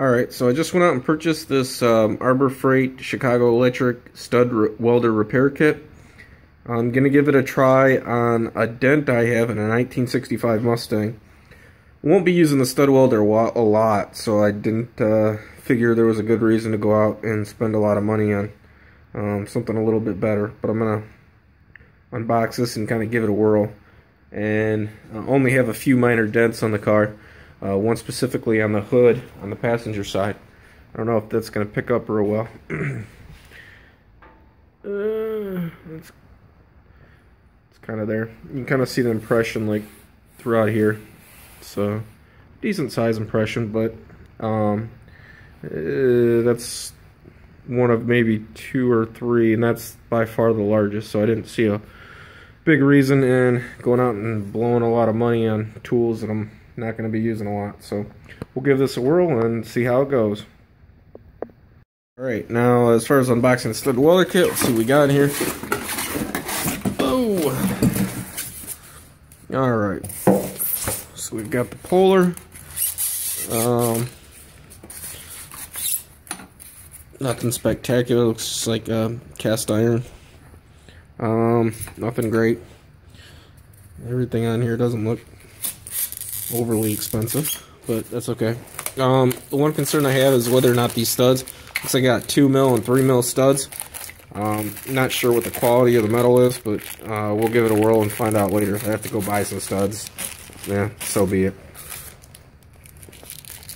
Alright, so I just went out and purchased this Arbor Freight Chicago Electric Stud Welder Repair Kit. I'm going to give it a try on a dent I have in a 1965 Mustang. Won't be using the stud welder a lot, so I didn't figure there was a good reason to go out and spend a lot of money on something a little bit better. But I'm going to unbox this and kind of give it a whirl. And I only have a few minor dents on the car. One specifically on the hood on the passenger side. I don't know if that's going to pick up real well. It's kind of there. You can kind of see the impression like throughout here. It's a decent size impression, but that's one of maybe 2 or 3, and that's by far the largest. So I didn't see a big reason in going out and blowing a lot of money on tools that I'm not going to be using a lot. So we'll give this a whirl and see how it goes. Alright, now as far as unboxing the stud welder kit, let's see what we got in here. Oh! Alright, so we've got the puller. Nothing spectacular, looks just like cast iron. Nothing great. Everything on here doesn't look overly expensive, but that's okay. The one concern I have is whether or not these studs, looks like I got 2 mil and 3 mil studs. Not sure what the quality of the metal is, but we'll give it a whirl and find out later. If I have to go buy some studs, yeah, so be it.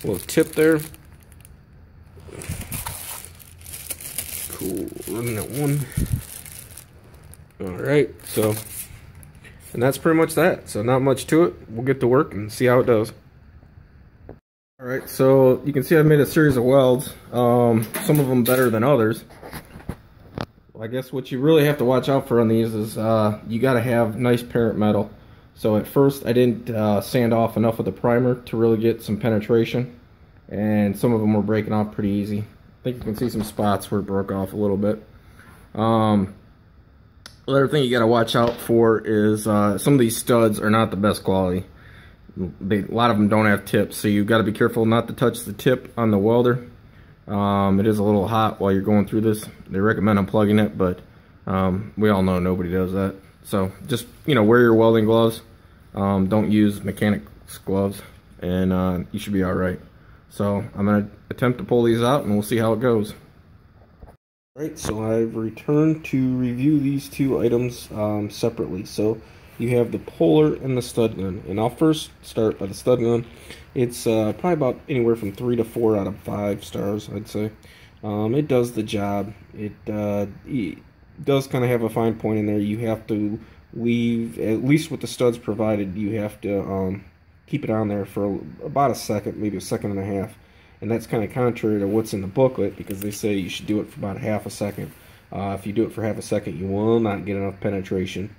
A little tip there. Cool, running that one. Alright, so, and that's pretty much that. So not much to it. We'll get to work and see how it does. Alright, so you can see I made a series of welds. Some of them better than others. I guess what you really have to watch out for on these is you got to have nice parent metal. So at first I didn't sand off enough of the primer to really get some penetration, and some of them were breaking off pretty easy. I think you can see some spots where it broke off a little bit. The other thing you got to watch out for is some of these studs are not the best quality. A lot of them don't have tips, so you've got to be careful not to touch the tip on the welder. It is a little hot while you're going through this. They recommend unplugging it, but we all know nobody does that. So just, wear your welding gloves. Don't use mechanics gloves, and you should be all right. So I'm going to attempt to pull these out, and we'll see how it goes. Alright, so I've returned to review these two items separately. So you have the puller and the stud gun, and I'll first start by the stud gun. It's probably about anywhere from 3 to 4 out of 5 stars, I'd say. It does the job. It does kind of have a fine point in there. You have to leave, at least with the studs provided, you have to keep it on there for about a second, maybe a second and a half. And that's kind of contrary to what's in the booklet, because they say you should do it for about half a second. If you do it for half a second, you will not get enough penetration.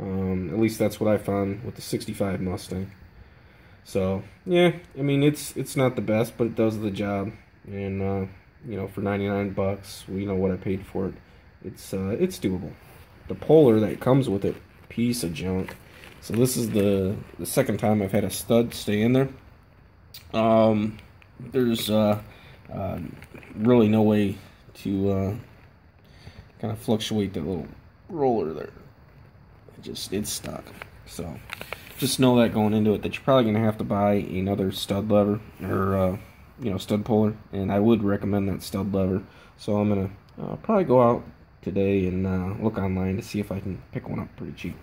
At least that's what I found with the 65 Mustang. So yeah, I mean it's not the best, but it does the job. And for 99 bucks, we know what I paid for it. It's doable. The puller that comes with it, piece of junk. So this is the second time I've had a stud stay in there. There's really no way to kind of fluctuate that little roller there. It's stuck. So just know that going into it, that you're probably going to have to buy another stud lever, or stud puller, and I would recommend that stud lever. So I'm going to probably go out today and look online to see if I can pick one up pretty cheap.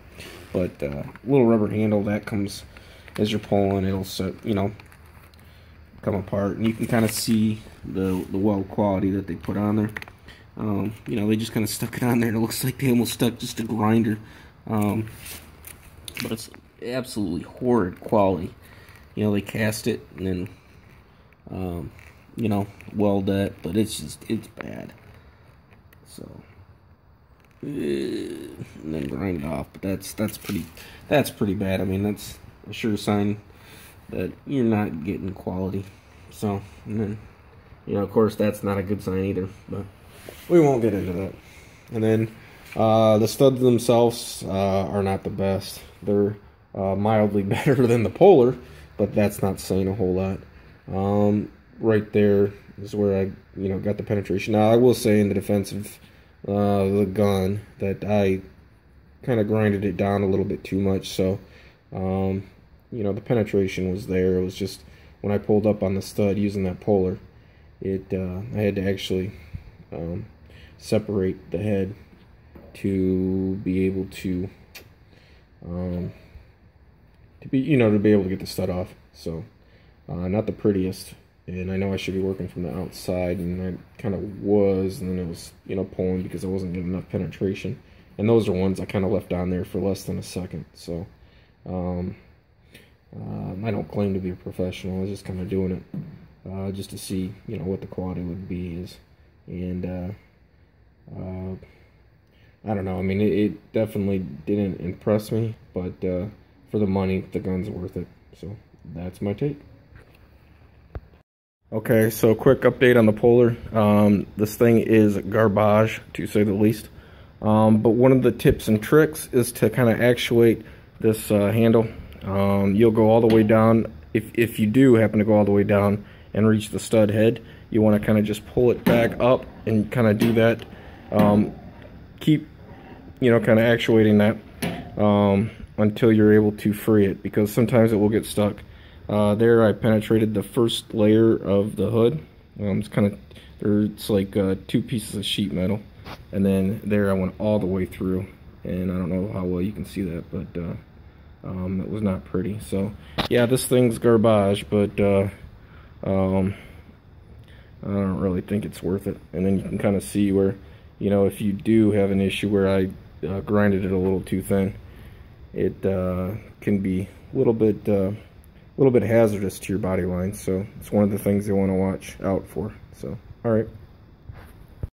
But little rubber handle that comes as you're pulling, it'll come apart, and you can kind of see the weld quality that they put on there. They just kind of stuck it on there, and it looks like they almost stuck just a grinder. But it's absolutely horrid quality. They cast it and then weld that, but it's bad. So and then grind it off, but that's pretty bad. I mean, that's a sure sign that you're not getting quality. So, and then of course that's not a good sign either, but we won't get into that. And then the studs themselves are not the best. They're mildly better than the Polar, but that's not saying a whole lot. right there is where I, got the penetration. Now, I will say in the defense of the gun that I kind of grinded it down a little bit too much, so, the penetration was there. It was just when I pulled up on the stud using that puller, I had to actually separate the head to be able to be able to get the stud off. So not the prettiest, and I know I should be working from the outside, and I kind of was, and then it was pulling because I wasn't getting enough penetration, and those are ones I kind of left on there for less than a second. So I don't claim to be a professional. I was just kind of doing it just to see what the quality would be and I don't know. I mean, it definitely didn't impress me, but for the money, the gun's worth it. So that's my take. Okay, so quick update on the puller. This thing is garbage, to say the least. But one of the tips and tricks is to kind of actuate this handle. You'll go all the way down. If you do happen to go all the way down and reach the stud head, you want to kind of just pull it back up and kind of do that. Keep kind of actuating that until you're able to free it, because sometimes it will get stuck. There I penetrated the first layer of the hood. It's like 2 pieces of sheet metal, and then there I went all the way through, and I don't know how well you can see that, but it was not pretty. So yeah, this thing's garbage, but I don't really think it's worth it. And then you can kind of see where, if you do have an issue where I grinded it a little too thin, it can be a little bit hazardous to your body line. So it's one of the things you want to watch out for. So, all right.